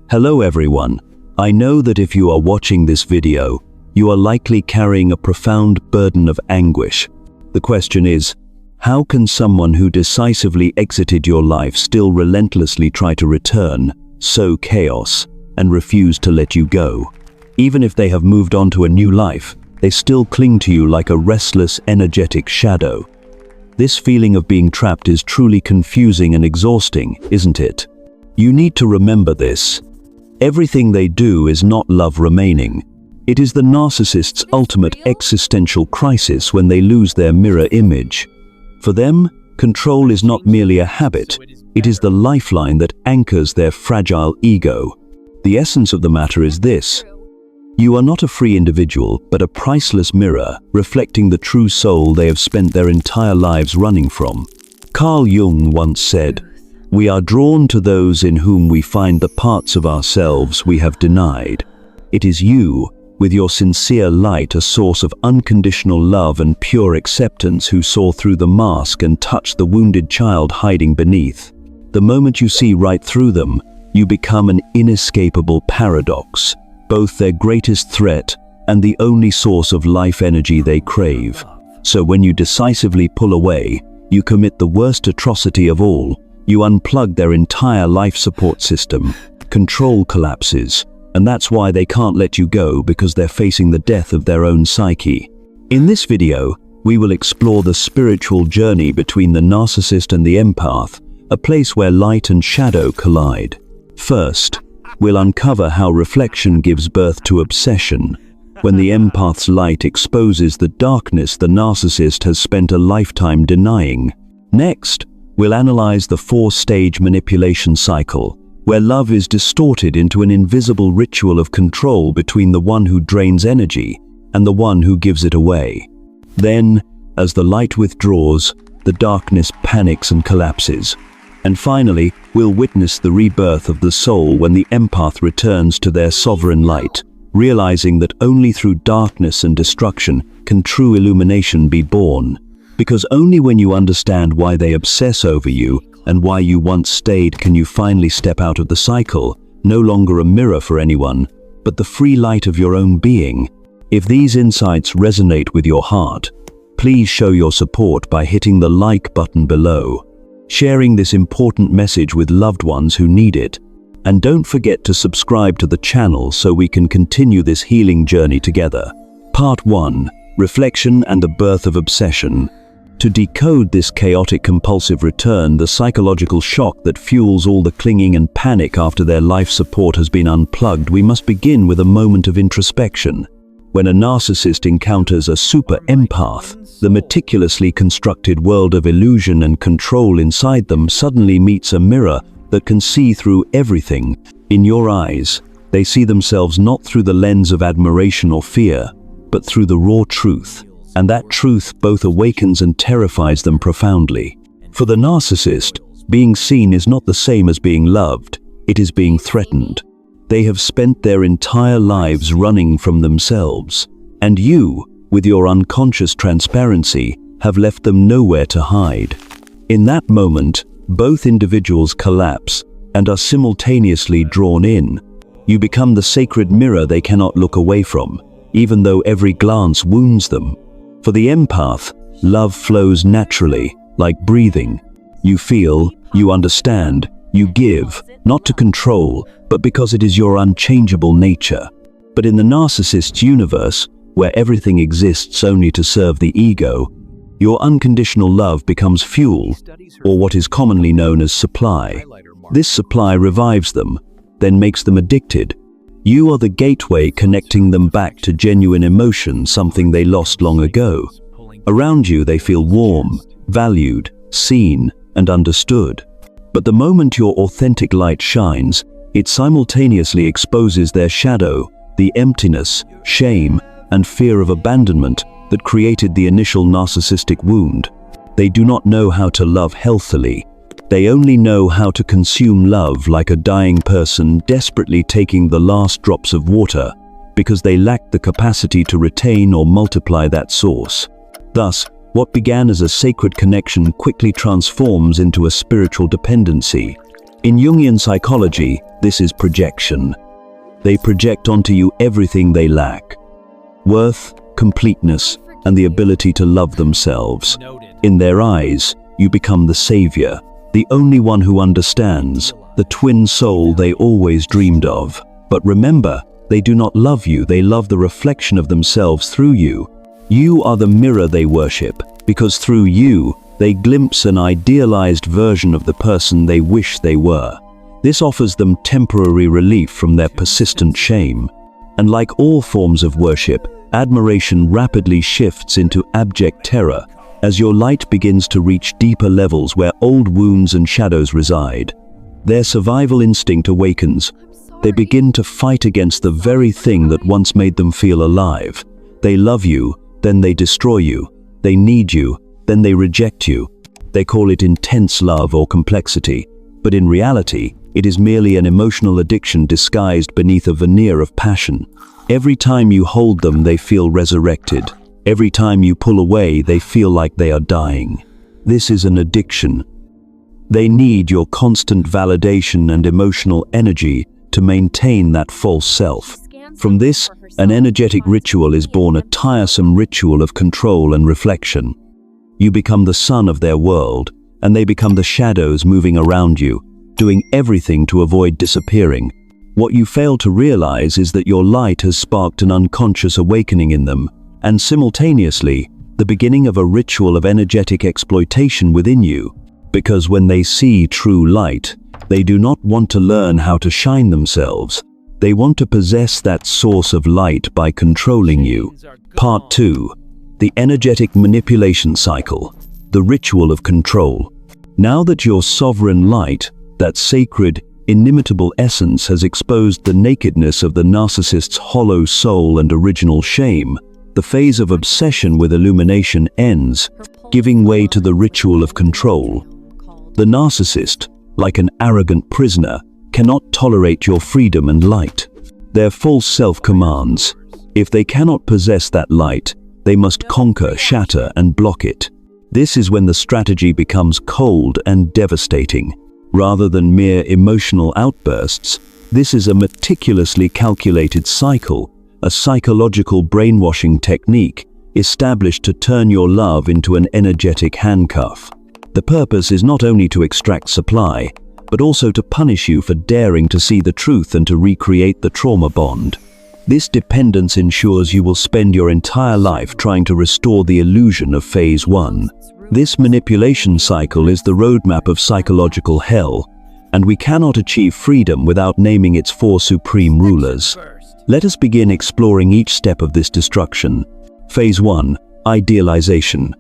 Hello everyone. I know that if you are watching this video, you are likely carrying a profound burden of anguish. The question is, how can someone who decisively exited your life still relentlessly try to return, sow chaos, and refuse to let you go? Even if they have moved on to a new life, they still cling to you like a restless, energetic shadow. This feeling of being trapped is truly confusing and exhausting, isn't it? You need to remember this. Everything they do is not love remaining. It is the narcissist's ultimate existential crisis when they lose their mirror image. For them, control is not merely a habit, it is the lifeline that anchors their fragile ego. The essence of the matter is this: you are not a free individual, but a priceless mirror reflecting the true soul they have spent their entire lives running from. Carl Jung once said, "We are drawn to those in whom we find the parts of ourselves we have denied." It is you, with your sincere light, a source of unconditional love and pure acceptance, who saw through the mask and touched the wounded child hiding beneath. The moment you see right through them, you become an inescapable paradox, both their greatest threat and the only source of life energy they crave. So when you decisively pull away, you commit the worst atrocity of all. You unplug their entire life support system. Control collapses, and that's why they can't let you go, because they're facing the death of their own psyche. In this video, we will explore the spiritual journey between the narcissist and the empath, a place where light and shadow collide. First, we'll uncover how reflection gives birth to obsession, when the empath's light exposes the darkness the narcissist has spent a lifetime denying. Next, we'll analyze the four-stage manipulation cycle, where love is distorted into an invisible ritual of control between the one who drains energy and the one who gives it away. Then, as the light withdraws, the darkness panics and collapses. And finally, we'll witness the rebirth of the soul when the empath returns to their sovereign light, realizing that only through darkness and destruction can true illumination be born. Because only when you understand why they obsess over you and why you once stayed can you finally step out of the cycle, no longer a mirror for anyone, but the free light of your own being. If these insights resonate with your heart, please show your support by hitting the like button below, sharing this important message with loved ones who need it, and don't forget to subscribe to the channel so we can continue this healing journey together. Part 1. Reflection and the birth of obsession. To decode this chaotic compulsive return, the psychological shock that fuels all the clinging and panic after their life support has been unplugged, we must begin with a moment of introspection. When a narcissist encounters a super empath, the meticulously constructed world of illusion and control inside them suddenly meets a mirror that can see through everything. In your eyes, they see themselves not through the lens of admiration or fear, but through the raw truth. And that truth both awakens and terrifies them profoundly. For the narcissist, being seen is not the same as being loved, it is being threatened. They have spent their entire lives running from themselves, and you, with your unconscious transparency, have left them nowhere to hide. In that moment, both individuals collapse and are simultaneously drawn in. You become the sacred mirror they cannot look away from, even though every glance wounds them. For the empath, love flows naturally, like breathing. You feel, you understand, you give, not to control, but because it is your unchangeable nature. But in the narcissist's universe, where everything exists only to serve the ego, your unconditional love becomes fuel, or what is commonly known as supply. This supply revives them, then makes them addicted. You are the gateway connecting them back to genuine emotion, something they lost long ago. Around you they feel warm, valued, seen, and understood. But the moment your authentic light shines, it simultaneously exposes their shadow, the emptiness, shame, and fear of abandonment that created the initial narcissistic wound. They do not know how to love healthily. They only know how to consume love like a dying person desperately taking the last drops of water, because they lack the capacity to retain or multiply that source. Thus, what began as a sacred connection quickly transforms into a spiritual dependency. In Jungian psychology, this is projection. They project onto you everything they lack: worth, completeness, and the ability to love themselves. In their eyes, you become the savior, the only one who understands, the twin soul they always dreamed of. But remember, they do not love you, they love the reflection of themselves through you. You are the mirror they worship, because through you, they glimpse an idealized version of the person they wish they were. This offers them temporary relief from their persistent shame. And like all forms of worship, admiration rapidly shifts into abject terror as your light begins to reach deeper levels where old wounds and shadows reside. Their survival instinct awakens. They begin to fight against the very thing that once made them feel alive. They love you, then they destroy you. They need you, then they reject you. They call it intense love or complexity, but in reality, it is merely an emotional addiction disguised beneath a veneer of passion. Every time you hold them, they feel resurrected. Every time you pull away, they feel like they are dying. This is an addiction. They need your constant validation and emotional energy to maintain that false self. From this, an energetic ritual is born, a tiresome ritual of control and reflection. You become the sun of their world, and they become the shadows moving around you, doing everything to avoid disappearing. What you fail to realize is that your light has sparked an unconscious awakening in them, and simultaneously, the beginning of a ritual of energetic exploitation within you. Because when they see true light, they do not want to learn how to shine themselves. They want to possess that source of light by controlling you. Part 2. The energetic manipulation cycle, the ritual of control. Now that your sovereign light, that sacred, inimitable essence, has exposed the nakedness of the narcissist's hollow soul and original shame, the phase of obsession with illumination ends, giving way to the ritual of control. The narcissist, like an arrogant prisoner, cannot tolerate your freedom and light. Their false self commands. If they cannot possess that light, they must conquer, shatter, and block it. This is when the strategy becomes cold and devastating. Rather than mere emotional outbursts, this is a meticulously calculated cycle, a psychological brainwashing technique established to turn your love into an energetic handcuff. The purpose is not only to extract supply, but also to punish you for daring to see the truth and to recreate the trauma bond. This dependence ensures you will spend your entire life trying to restore the illusion of phase 1. This manipulation cycle is the roadmap of psychological hell, and we cannot achieve freedom without naming its 4 supreme rulers. Let us begin exploring each step of this destruction. Phase 1. Idealization.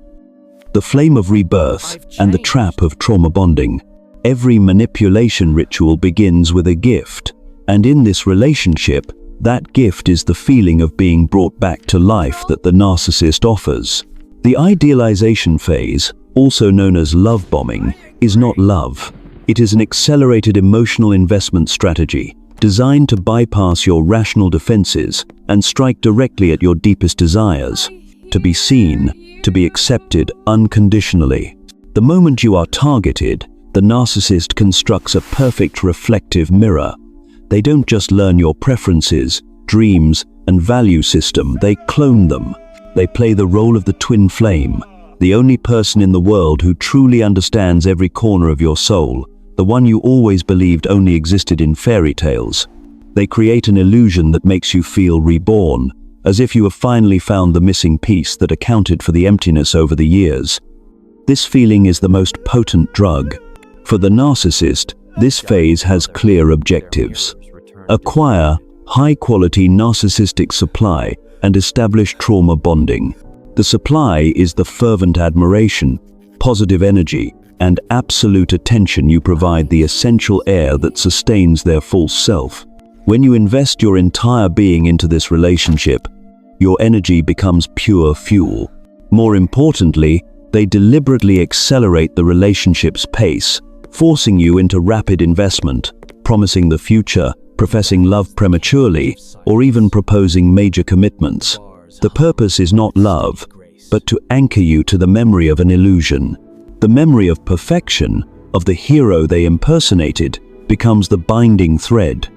The flame of rebirth and the trap of trauma bonding. Every manipulation ritual begins with a gift, and in this relationship, that gift is the feeling of being brought back to life that the narcissist offers. The idealization phase, also known as love bombing, is not love. It is an accelerated emotional investment strategy designed to bypass your rational defenses and strike directly at your deepest desires, to be seen, to be accepted unconditionally. The moment you are targeted, the narcissist constructs a perfect reflective mirror. They don't just learn your preferences, dreams, and value system, they clone them. They play the role of the twin flame, the only person in the world who truly understands every corner of your soul, the one you always believed only existed in fairy tales. They create an illusion that makes you feel reborn, as if you have finally found the missing piece that accounted for the emptiness over the years. This feeling is the most potent drug. For the narcissist, this phase has clear objectives. Acquire high-quality narcissistic supply and establish trauma bonding. The supply is the fervent admiration, positive energy, and absolute attention you provide, the essential air that sustains their false self. When you invest your entire being into this relationship, your energy becomes pure fuel. More importantly, they deliberately accelerate the relationship's pace, forcing you into rapid investment, promising the future, professing love prematurely, or even proposing major commitments. The purpose is not love, but to anchor you to the memory of an illusion. The memory of perfection, of the hero they impersonated, becomes the binding thread.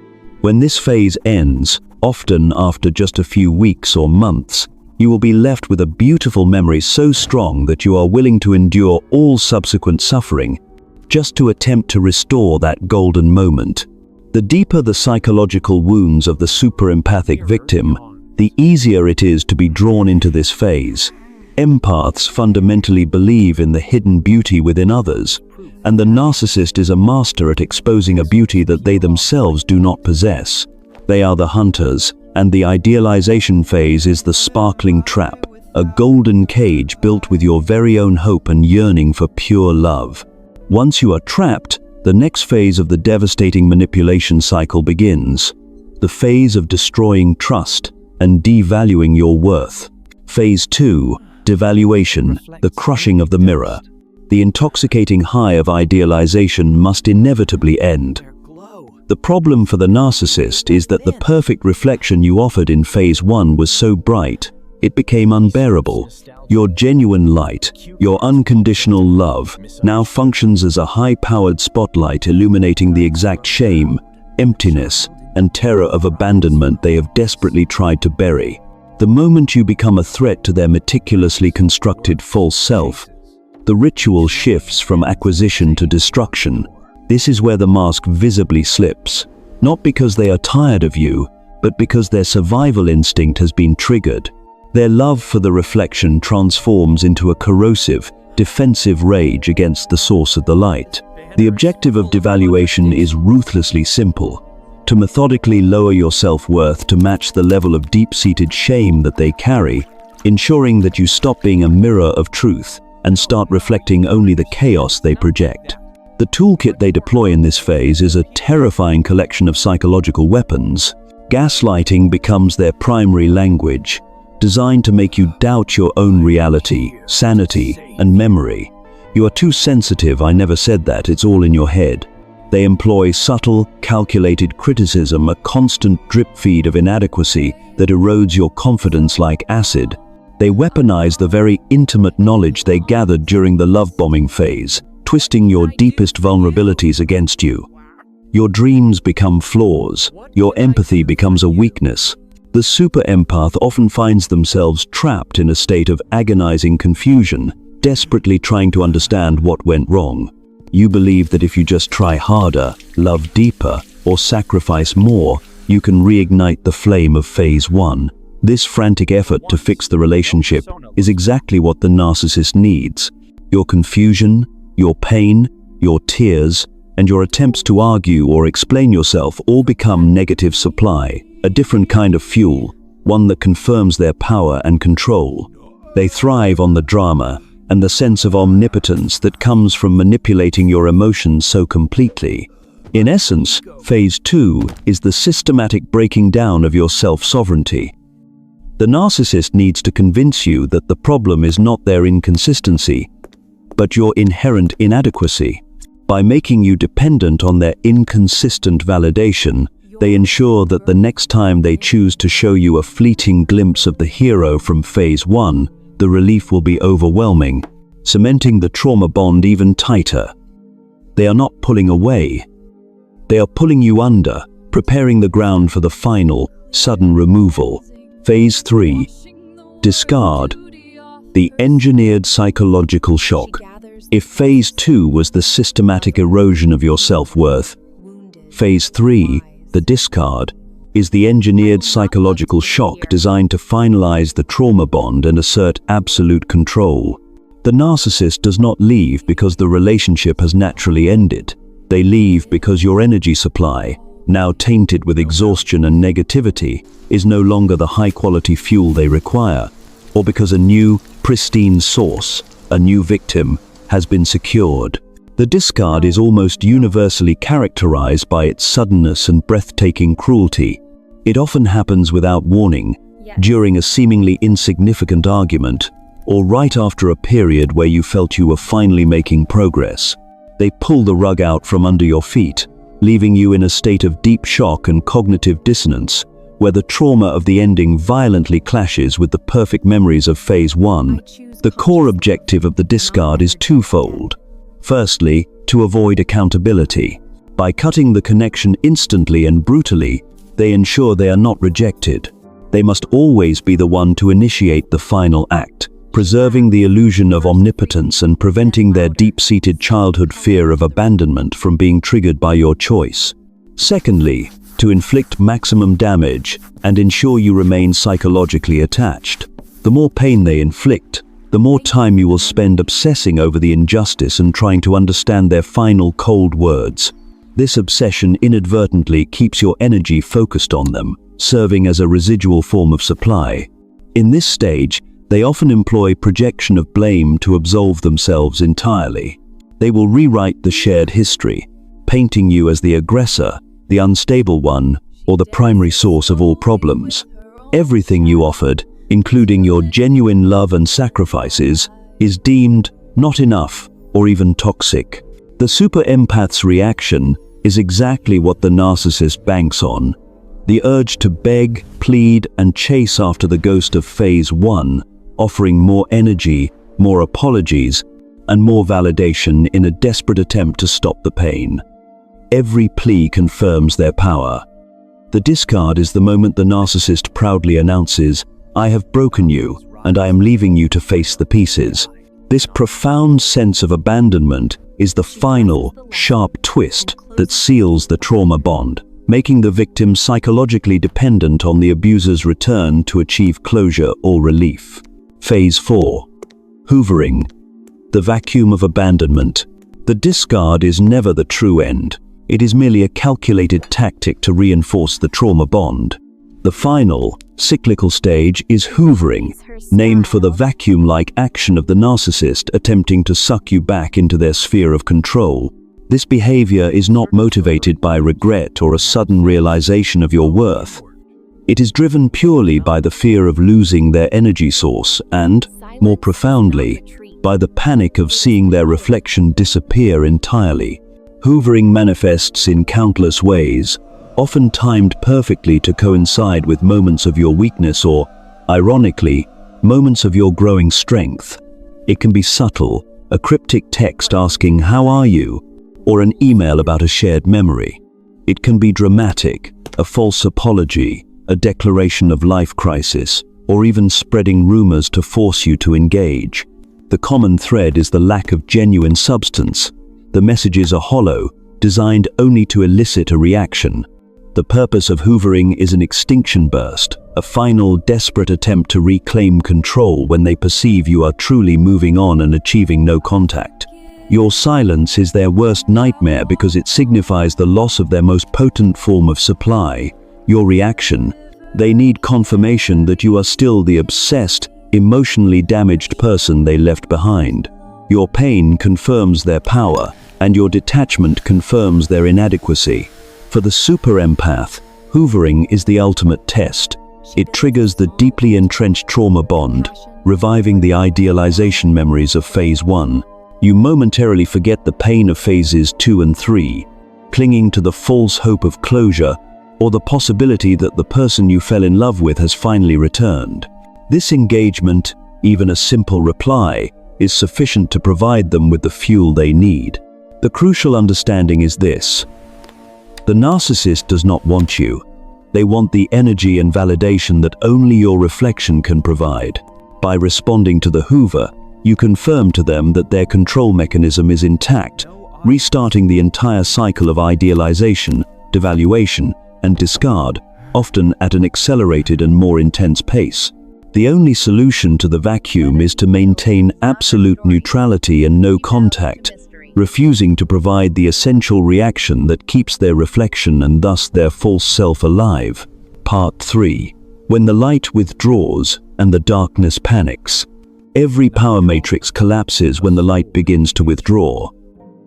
When this phase ends, often after just a few weeks or months, you will be left with a beautiful memory so strong that you are willing to endure all subsequent suffering just to attempt to restore that golden moment. The deeper the psychological wounds of the super-empathic victim, the easier it is to be drawn into this phase. Empaths fundamentally believe in the hidden beauty within others, and the narcissist is a master at exposing a beauty that they themselves do not possess. They are the hunters, and the idealization phase is the sparkling trap, a golden cage built with your very own hope and yearning for pure love. Once you are trapped, the next phase of the devastating manipulation cycle begins, the phase of destroying trust and devaluing your worth. Phase 2, devaluation, the crushing of the mirror. The intoxicating high of idealization must inevitably end. The problem for the narcissist is that the perfect reflection you offered in phase 1 was so bright, it became unbearable. Your genuine light, your unconditional love, now functions as a high-powered spotlight illuminating the exact shame, emptiness, and terror of abandonment they have desperately tried to bury. The moment you become a threat to their meticulously constructed false self, the ritual shifts from acquisition to destruction. This is where the mask visibly slips, not because they are tired of you, but because their survival instinct has been triggered. Their love for the reflection transforms into a corrosive, defensive rage against the source of the light. The objective of devaluation is ruthlessly simple: to methodically lower your self-worth to match the level of deep-seated shame that they carry, ensuring that you stop being a mirror of truth and start reflecting only the chaos they project. The toolkit they deploy in this phase is a terrifying collection of psychological weapons. Gaslighting becomes their primary language, designed to make you doubt your own reality, sanity, and memory. You are too sensitive, I never said that, it's all in your head. They employ subtle, calculated criticism, a constant drip feed of inadequacy that erodes your confidence like acid. They weaponize the very intimate knowledge they gathered during the love-bombing phase, twisting your deepest vulnerabilities against you. Your dreams become flaws, your empathy becomes a weakness. The super-empath often finds themselves trapped in a state of agonizing confusion, desperately trying to understand what went wrong. You believe that if you just try harder, love deeper, or sacrifice more, you can reignite the flame of phase 1. This frantic effort to fix the relationship is exactly what the narcissist needs. Your confusion, your pain, your tears, and your attempts to argue or explain yourself all become negative supply, a different kind of fuel, one that confirms their power and control. They thrive on the drama and the sense of omnipotence that comes from manipulating your emotions so completely. In essence, phase 2 is the systematic breaking down of your self-sovereignty. The narcissist needs to convince you that the problem is not their inconsistency, but your inherent inadequacy. By making you dependent on their inconsistent validation, they ensure that the next time they choose to show you a fleeting glimpse of the hero from phase 1, the relief will be overwhelming, cementing the trauma bond even tighter. They are not pulling away. They are pulling you under, preparing the ground for the final, sudden removal. Phase 3. Discard. The engineered psychological shock. If phase 2 was the systematic erosion of your self-worth, phase 3, the discard, is the engineered psychological shock designed to finalize the trauma bond and assert absolute control. The narcissist does not leave because the relationship has naturally ended. They leave because your energy supply, now tainted with exhaustion and negativity, is no longer the high-quality fuel they require, or because a new, pristine source, a new victim, has been secured. The discard is almost universally characterized by its suddenness and breathtaking cruelty. It often happens without warning, during a seemingly insignificant argument, or right after a period where you felt you were finally making progress. They pull the rug out from under your feet, leaving you in a state of deep shock and cognitive dissonance, where the trauma of the ending violently clashes with the perfect memories of phase 1. The core objective of the discard is twofold. Firstly, to avoid accountability. By cutting the connection instantly and brutally, they ensure they are not rejected. They must always be the one to initiate the final act, preserving the illusion of omnipotence and preventing their deep-seated childhood fear of abandonment from being triggered by your choice. Secondly, to inflict maximum damage and ensure you remain psychologically attached. The more pain they inflict, the more time you will spend obsessing over the injustice and trying to understand their final cold words. This obsession inadvertently keeps your energy focused on them, serving as a residual form of supply. In this stage, they often employ projection of blame to absolve themselves entirely. They will rewrite the shared history, painting you as the aggressor, the unstable one, or the primary source of all problems. Everything you offered, including your genuine love and sacrifices, is deemed not enough or even toxic. The super empath's reaction is exactly what the narcissist banks on. The urge to beg, plead, and chase after the ghost of phase 1, offering more energy, more apologies, and more validation in a desperate attempt to stop the pain. Every plea confirms their power. The discard is the moment the narcissist proudly announces, "I have broken you, and I am leaving you to face the pieces." This profound sense of abandonment is the final, sharp twist that seals the trauma bond, making the victim psychologically dependent on the abuser's return to achieve closure or relief. Phase 4. Hoovering. The vacuum of abandonment. The discard is never the true end. It is merely a calculated tactic to reinforce the trauma bond. The final, cyclical stage is hoovering, named for the vacuum-like action of the narcissist attempting to suck you back into their sphere of control. This behavior is not motivated by regret or a sudden realization of your worth. It is driven purely by the fear of losing their energy source and, more profoundly, by the panic of seeing their reflection disappear entirely. Hoovering manifests in countless ways, often timed perfectly to coincide with moments of your weakness or, ironically, moments of your growing strength. It can be subtle, a cryptic text asking, "How are you?" or an email about a shared memory. It can be dramatic, a false apology, a declaration of life crisis, or even spreading rumors to force you to engage. The common thread is the lack of genuine substance. The messages are hollow, designed only to elicit a reaction. The purpose of hoovering is an extinction burst, a final, desperate attempt to reclaim control when they perceive you are truly moving on and achieving no contact. Your silence is their worst nightmare because it signifies the loss of their most potent form of supply. Your reaction, they need confirmation that you are still the obsessed, emotionally damaged person they left behind. Your pain confirms their power, and your detachment confirms their inadequacy. For the super empath, hoovering is the ultimate test. It triggers the deeply entrenched trauma bond, reviving the idealization memories of phase 1. You momentarily forget the pain of phases 2 and 3, clinging to the false hope of closure or the possibility that the person you fell in love with has finally returned. This engagement, even a simple reply, is sufficient to provide them with the fuel they need. The crucial understanding is this: the narcissist does not want you. They want the energy and validation that only your reflection can provide. By responding to the hoover, you confirm to them that their control mechanism is intact, restarting the entire cycle of idealization, devaluation, and discard, often at an accelerated and more intense pace. The only solution to the vacuum is to maintain absolute neutrality and no contact, refusing to provide the essential reaction that keeps their reflection and thus their false self alive. Part 3. When the light withdraws and the darkness panics. Every power matrix collapses when the light begins to withdraw.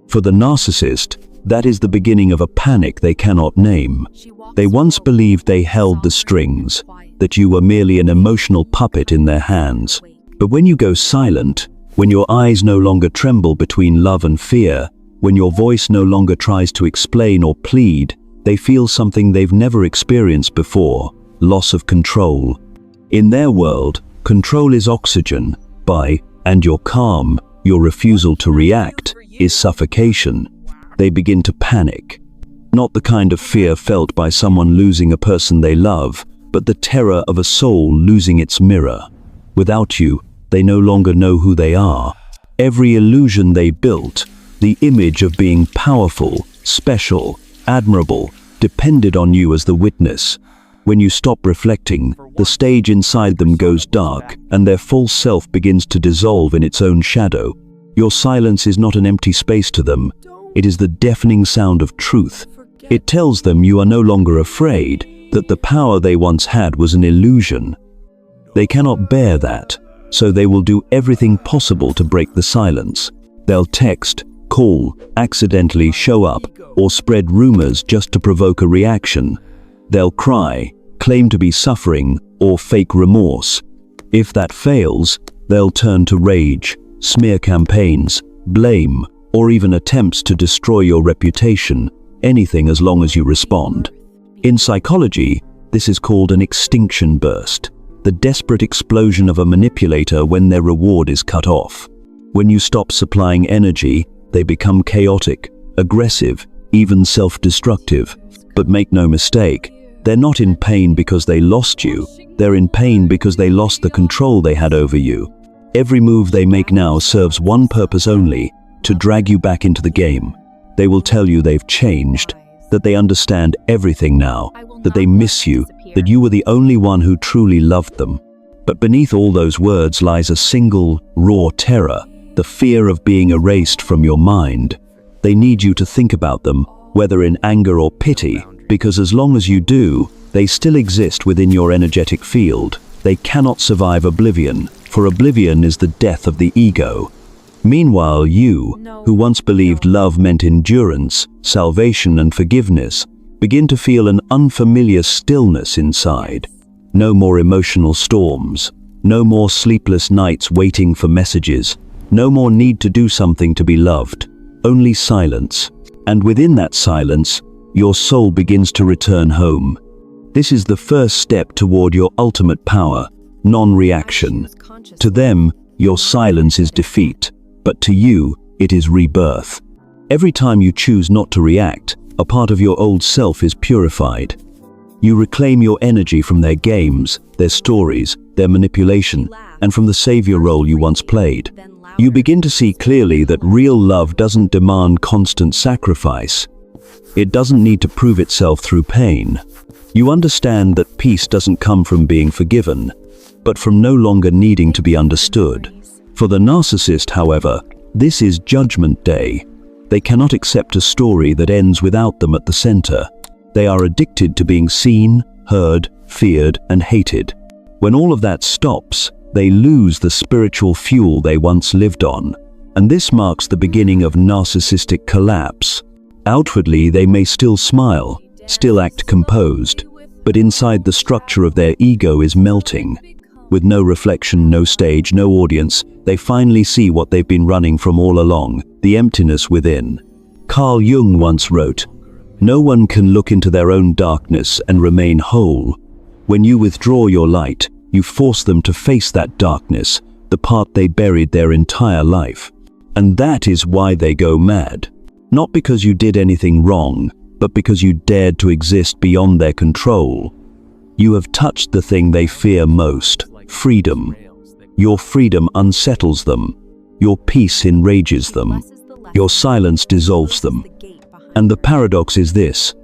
For the narcissist, that is the beginning of a panic they cannot name. They once believed they held the strings, that you were merely an emotional puppet in their hands. But when you go silent, when your eyes no longer tremble between love and fear, when your voice no longer tries to explain or plead, they feel something they've never experienced before: loss of control. In their world, control is oxygen, and your calm, your refusal to react, is suffocation. They begin to panic. Not the kind of fear felt by someone losing a person they love, but the terror of a soul losing its mirror. Without you, they no longer know who they are. Every illusion they built, the image of being powerful, special, admirable, depended on you as the witness. When you stop reflecting, the stage inside them goes dark, and their false self begins to dissolve in its own shadow. Your silence is not an empty space to them. It is the deafening sound of truth. It tells them you are no longer afraid, that the power they once had was an illusion. They cannot bear that, so they will do everything possible to break the silence. They'll text, call, accidentally show up, or spread rumors just to provoke a reaction. They'll cry, claim to be suffering, or fake remorse. If that fails, they'll turn to rage, smear campaigns, blame, or even attempts to destroy your reputation, anything as long as you respond. In psychology, this is called an extinction burst, the desperate explosion of a manipulator when their reward is cut off. When you stop supplying energy, they become chaotic, aggressive, even self-destructive. But make no mistake, they're not in pain because they lost you. They're in pain because they lost the control they had over you. Every move they make now serves one purpose only: to drag you back into the game. They will tell you they've changed, that they understand everything now, that they miss you, that you were the only one who truly loved them. But beneath all those words lies a single, raw terror, the fear of being erased from your mind. They need you to think about them, whether in anger or pity, because as long as you do, they still exist within your energetic field. They cannot survive oblivion, for oblivion is the death of the ego. Meanwhile, you, who once believed love meant endurance, salvation, and forgiveness, begin to feel an unfamiliar stillness inside. No more emotional storms, no more sleepless nights waiting for messages, no more need to do something to be loved, only silence. And within that silence, your soul begins to return home. This is the first step toward your ultimate power, non-reaction. To them, your silence is defeat, but to you, it is rebirth. Every time you choose not to react, a part of your old self is purified. You reclaim your energy from their games, their stories, their manipulation, and from the savior role you once played. You begin to see clearly that real love doesn't demand constant sacrifice. It doesn't need to prove itself through pain. You understand that peace doesn't come from being forgiven, but from no longer needing to be understood. For the narcissist, however, this is Judgment Day. They cannot accept a story that ends without them at the center. They are addicted to being seen, heard, feared, and hated. When all of that stops, they lose the spiritual fuel they once lived on. And this marks the beginning of narcissistic collapse. Outwardly, they may still smile, still act composed, but inside the structure of their ego is melting. With no reflection, no stage, no audience, they finally see what they've been running from all along, the emptiness within. Carl Jung once wrote, "No one can look into their own darkness and remain whole. When you withdraw your light, you force them to face that darkness, the part they buried their entire life. And that is why they go mad. Not because you did anything wrong, but because you dared to exist beyond their control. You have touched the thing they fear most, freedom. Your freedom unsettles them. Your peace enrages them. Your silence dissolves them. And the paradox is this: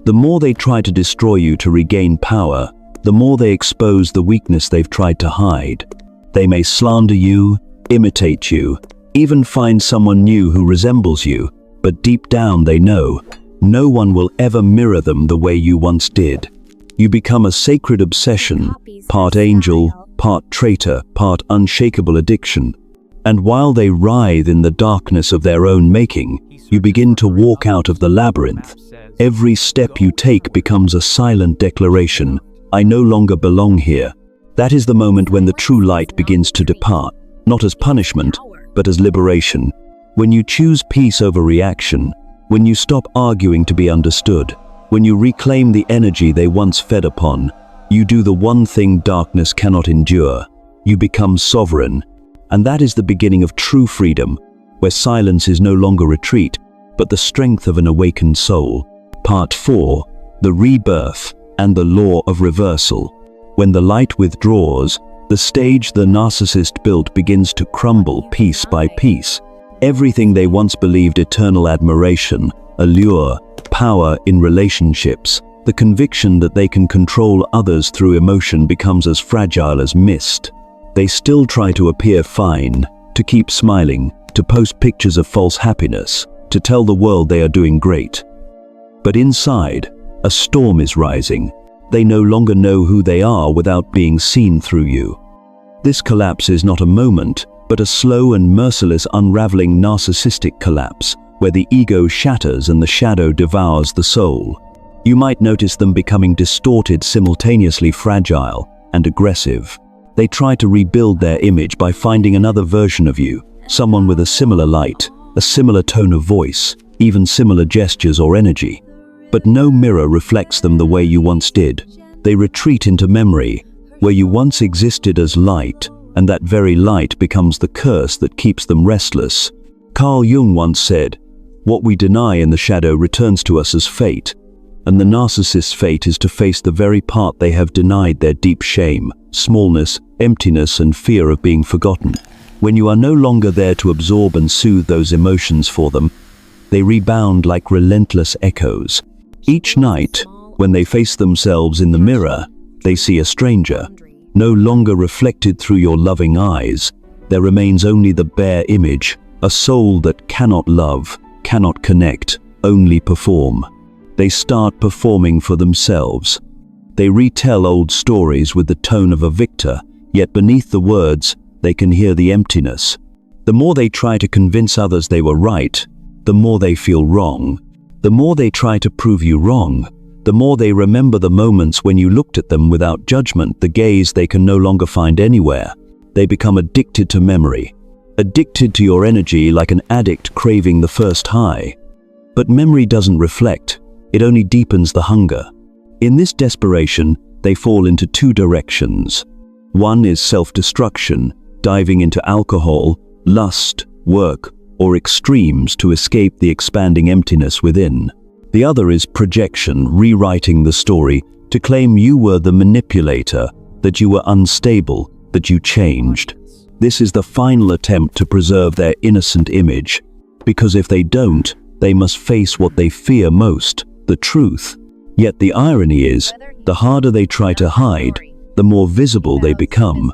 the more they try to destroy you to regain power, the more they expose the weakness they've tried to hide. They may slander you, imitate you, even find someone new who resembles you, but deep down they know no one will ever mirror them the way you once did. You become a sacred obsession, part angel, part traitor, part unshakable addiction. And while they writhe in the darkness of their own making, you begin to walk out of the labyrinth. Every step you take becomes a silent declaration: I no longer belong here. That is the moment when the true light begins to depart, not as punishment, but as liberation. When you choose peace over reaction, when you stop arguing to be understood, when you reclaim the energy they once fed upon, you do the one thing darkness cannot endure. You become sovereign. And that is the beginning of true freedom, where silence is no longer retreat, but the strength of an awakened soul. Part 4. The Rebirth and the Law of Reversal. When the light withdraws, the stage the narcissist built begins to crumble piece by piece. Everything they once believed eternal admiration, allure, power in relationships, the conviction that they can control others through emotion becomes as fragile as mist. They still try to appear fine, to keep smiling, to post pictures of false happiness, to tell the world they are doing great. But inside, a storm is rising. They no longer know who they are without being seen through you. This collapse is not a moment, but a slow and merciless unraveling narcissistic collapse, where the ego shatters and the shadow devours the soul. You might notice them becoming distorted, simultaneously fragile and aggressive. They try to rebuild their image by finding another version of you, someone with a similar light, a similar tone of voice, even similar gestures or energy. But no mirror reflects them the way you once did. They retreat into memory, where you once existed as light, and that very light becomes the curse that keeps them restless. Carl Jung once said, "What we deny in the shadow returns to us as fate," and the narcissist's fate is to face the very part they have denied, their deep shame, smallness, emptiness, and fear of being forgotten. When you are no longer there to absorb and soothe those emotions for them, they rebound like relentless echoes. Each night, when they face themselves in the mirror, they see a stranger. No longer reflected through your loving eyes, there remains only the bare image, a soul that cannot love, cannot connect, only perform. They start performing for themselves. They retell old stories with the tone of a victor, yet beneath the words, they can hear the emptiness. The more they try to convince others they were right, the more they feel wrong. The more they try to prove you wrong, the more they remember the moments when you looked at them without judgment, the gaze they can no longer find anywhere. They become addicted to memory, addicted to your energy like an addict craving the first high. But memory doesn't reflect, it only deepens the hunger. In this desperation, they fall into two directions. One is self-destruction, diving into alcohol, lust, work, or extremes to escape the expanding emptiness within. The other is projection, rewriting the story to claim you were the manipulator, that you were unstable, that you changed. This is the final attempt to preserve their innocent image, because if they don't, they must face what they fear most, the truth. Yet the irony is, the harder they try to hide, the more visible they become.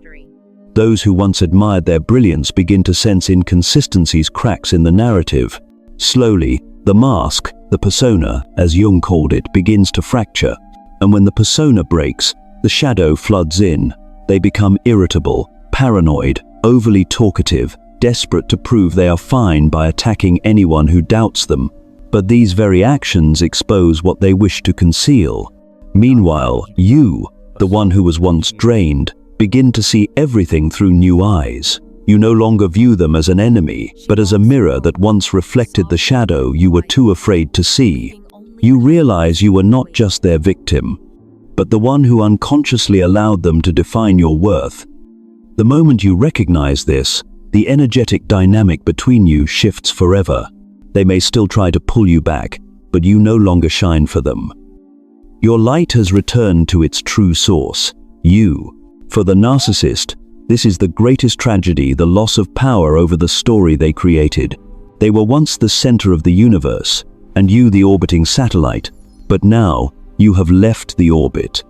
Those who once admired their brilliance begin to sense inconsistencies, cracks in the narrative. Slowly, the mask, the persona, as Jung called it, begins to fracture. And when the persona breaks, the shadow floods in. They become irritable, paranoid, overly talkative, desperate to prove they are fine by attacking anyone who doubts them. But these very actions expose what they wish to conceal. Meanwhile, you, the one who was once drained, begin to see everything through new eyes. You no longer view them as an enemy, but as a mirror that once reflected the shadow you were too afraid to see. You realize you were not just their victim, but the one who unconsciously allowed them to define your worth. The moment you recognize this, the energetic dynamic between you shifts forever. They may still try to pull you back, but you no longer shine for them. Your light has returned to its true source, you. For the narcissist, this is the greatest tragedy, the loss of power over the story they created. They were once the center of the universe, and you the orbiting satellite, but now you have left the orbit.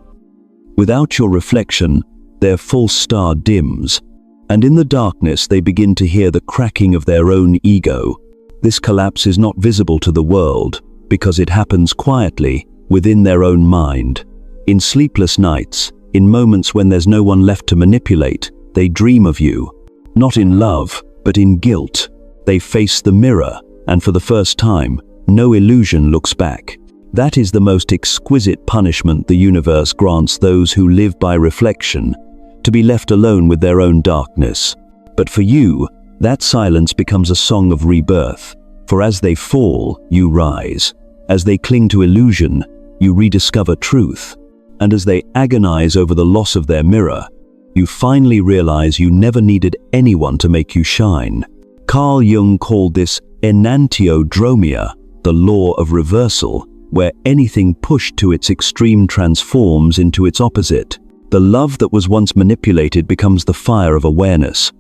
Without your reflection, their false star dims, and in the darkness they begin to hear the cracking of their own ego. This collapse is not visible to the world, because it happens quietly, within their own mind. In sleepless nights, in moments when there's no one left to manipulate, they dream of you. Not in love, but in guilt. They face the mirror, and for the first time, no illusion looks back. That is the most exquisite punishment the universe grants those who live by reflection, to be left alone with their own darkness. But for you, that silence becomes a song of rebirth. For as they fall, you rise. As they cling to illusion, you rediscover truth. And as they agonize over the loss of their mirror, you finally realize you never needed anyone to make you shine. Carl Jung called this enantiodromia, the law of reversal, where anything pushed to its extreme transforms into its opposite. The love that was once manipulated becomes the fire of awareness.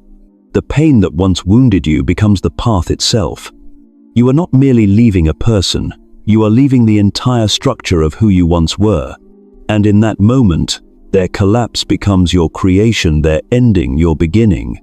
The pain that once wounded you becomes the path itself. You are not merely leaving a person, you are leaving the entire structure of who you once were. And in that moment, their collapse becomes your creation, their ending your beginning.